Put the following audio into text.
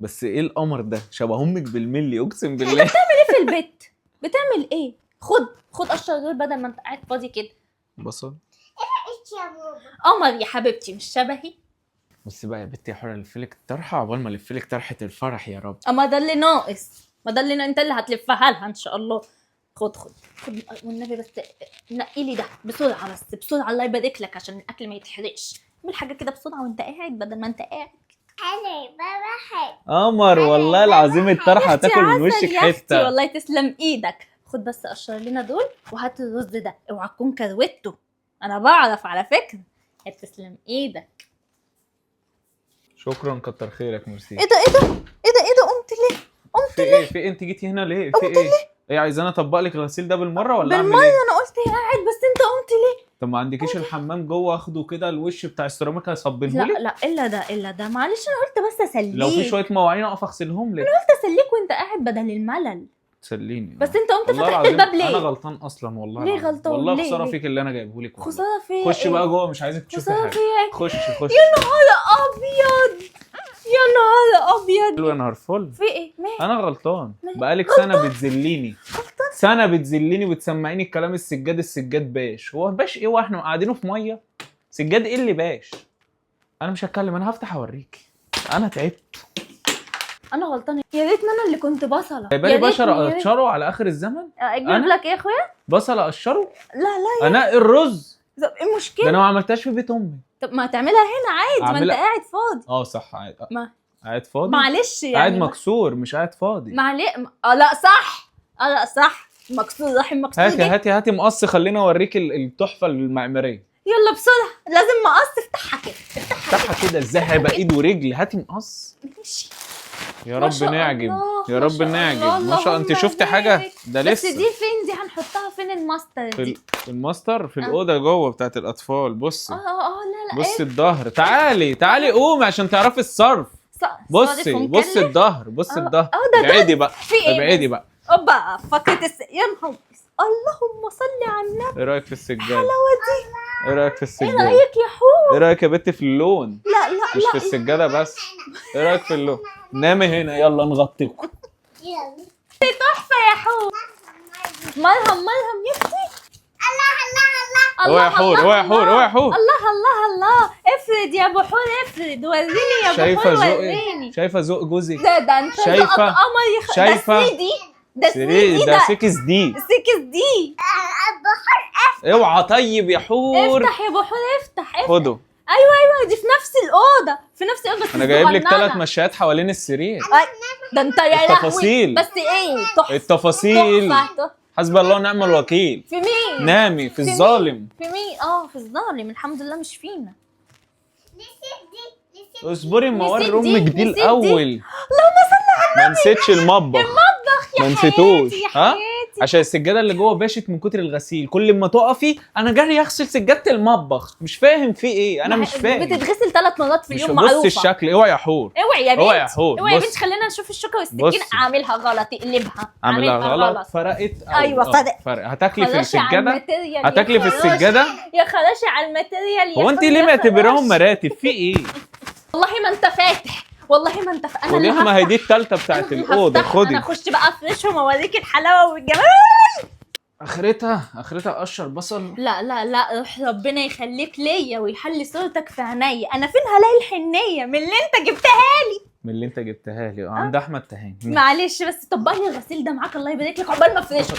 بس ايه القمر ده؟ شبه امك بالملي اقسم بالله. بتعمل ايه في البيت؟ بتعمل ايه؟ خد قشر دول بدل ما انت قاعد فاضي كده. بصل. ايش يا بابا؟ قمر يا حبيبتي مش شبهي. بصي بقى يا بنتي يا حوره، الفلك الطرحه عقبال ما الفلك طرحه الفرح يا رب. اما ده اللي ناقص، ما ده اللي انت اللي هتلفها لها ان شاء الله. خد والنبي بس نقي لي ده بسرعه، بس بسرعه الله يبارك لك عشان الاكل ما يتحرقش. اعمل حاجه كده بسرعه وانت قاعد بدل ما انت قاعد. انا بابا حلو. قمر والله العظيم الطرحه هتاكل من وشك يا اختي حته. والله تسلم ايدك. خد بس قشر لنا دول وهات الرز ده، اوعى تكون كروته، انا بعرف على فكره. تسلم ايدك. شكرا كتر خيرك ميرسي. ايه ده قمت ليه؟ في ايه؟ في إيه؟ انت جيتي هنا ليه؟ في ايه؟ ايه عايزاني اطبق لك الغسيل ده بالمره ولا اعمل بالمره ايه؟ انا قلت قاعد بس انت قمت ليه؟ طب ما عندكيش الحمام جوه اخده كده الوش بتاع السيراميك هيصبنهولك؟ لا الا ده معلش انا قلت بس اسليك. لو في شويه مواعين اقف اغسلهم لك. قلت اسليك وانت قاعد بدل الملل. تسليني بس انت قمت والله فتحت العظيم الباب ليه؟ انا غلطان اصلا والله ليه العظيم. غلطان؟ والله ليه؟ خساره ليه؟ فيك اللي انا جايبه لك. خساره فيا خش ايه؟ بقى جوه مش عايزك تشوفي خساره حاجه. فيا ايه؟ خش يا نهار ابيض، يا نهار ابيض. حلو يا نهار فل. في ايه؟ مالك؟ انا غلطان مالك؟ بقالك سنه بتذليني. سنه بتذليني وتسمعيني الكلام السجاد باش. هو باش ايه واحنا قاعدينه في ميه؟ سجاد ايه اللي باش؟ انا مش هتكلم، انا هفتح اوريكي. انا تعبت. انا غلطانه، يا ريتني انا اللي كنت بصله. جايبالي بشر اقشره على اخر الزمن. اجيب أنا؟ لك ايه يا اخويا؟ بصل اقشره؟ لا انقي الرز؟ طب ايه ده المشكله؟ انا ما عملتش في بيت امي. طب ما تعملها هنا عادي، ما انت أعملها- قاعد فاضي. صح قاعد. ما قاعد فاضي. معلش يعني قاعد مكسور مش قاعد فاضي. لا صح. لا صح، مكسور رحم مكسور. هاتي مقص خليني اوريك التحفه المعماريه. يلا بسرعه، لازم مقص. افتحها كده، افتحها كده ازاي؟ هيبقى ايد ورجل. هاتي مقص. ماشي. يا ما رب شاء نعجب. الله، يا ما رب شاء نعجب. الله، ما شاء الله. انت اللهم شفتي حاجه؟ بارك. ده بس لسه. دي فين؟ دي هنحطها فين الماستر دي؟ في الماستر في الاوضه جوه بتاعت الاطفال. بصي لا بصي الظهر. تعالي قومي عشان تعرفي الصرف. بصي الظهر. بصي الظهر. ابعدي بقى. ابعدي بقى. اوبا فكرة يا نهار اللهم صل على النبي. ايه رايك في السجاده؟ الحلاوه دي. ايه رايك في ايه السجاده؟ رايك يا حور؟ ايه رايك يا بنت في اللون؟ لا مش في السجاده بس. ايه رايك في اللون؟ نامي هنا يلا نغطيكم. يلا. تحفه يا حور. مرهم يا اختي. اوعي يا حور. الله افرد يا ابو حور، افرد وريني يا ابو حور، وريني. شايفه ذوق جوزك؟ ده انت شايفة؟ قمر شايفة؟ ده 3 دي ده 6 دي. 6 دي. اوعى طيب يا حور. افتح يا ابو حور، افتح. خده. ايوه دي في نفس الاوضه، بس انا جايب لك صغننة. 3 مشايات حوالين السرير. ده انت يا التفاصيل. لهوي. بس ايه تحفه. التفاصيل. تحفة. حسبي الله ونعم الوكيل. في مين؟ نامي في الظالم. في مين؟ في الظالم. الحمد لله مش فينا. اصبري ما اوري نسيت امك دي، دي نسيت دي. الاول. اللهم صل على ما نسيتش المطبخ. يا ما نسيتوش. حياتي، يا ها؟ حياتي. عشان السجاده اللي جوه باشت من كتر الغسيل. كل ما تقفي انا جري اغسل سجاده المطبخ. مش فاهم في ايه. انا مش فاهم. بتتغسل 3 مرات في مش اليوم معروفه. بص الشكل. اوعي يا حور. اوعي يا بنت. اوعي يا حور. اوعي يا بص. بنت، خلينا نشوف الشوكه بص. والسكين. اعملها غلط، اقلبها. اعملها غلط. فرقت. ايوه فرق. هتاكلي في خلاشي على السجاده. الماتيريال. هتاكلي في السجاده. يا خلاشي على الماتيريال. هو انت ليه معتبراهم مراتب في ايه؟ والله ما انت فاتح، والله ما انت انا اللي خديها. ما هي دي الثالثه أنا بتاعت اللي الاوضه. هفتحها. خدي. انا اخش بقى افرشهم واوريك الحلاوه والجمال. اخرتها اقشر بصل. لا روح ربنا يخليك ليا ويحلي صورتك في عينيا. انا فين هلاقي الحنيه من اللي انت جبتها لي؟ من اللي انت جبتها لي عند احمد تهاني. معلش بس طبق لي الغسيل ده معاك الله يبارك لك. عقبال ما افرشه.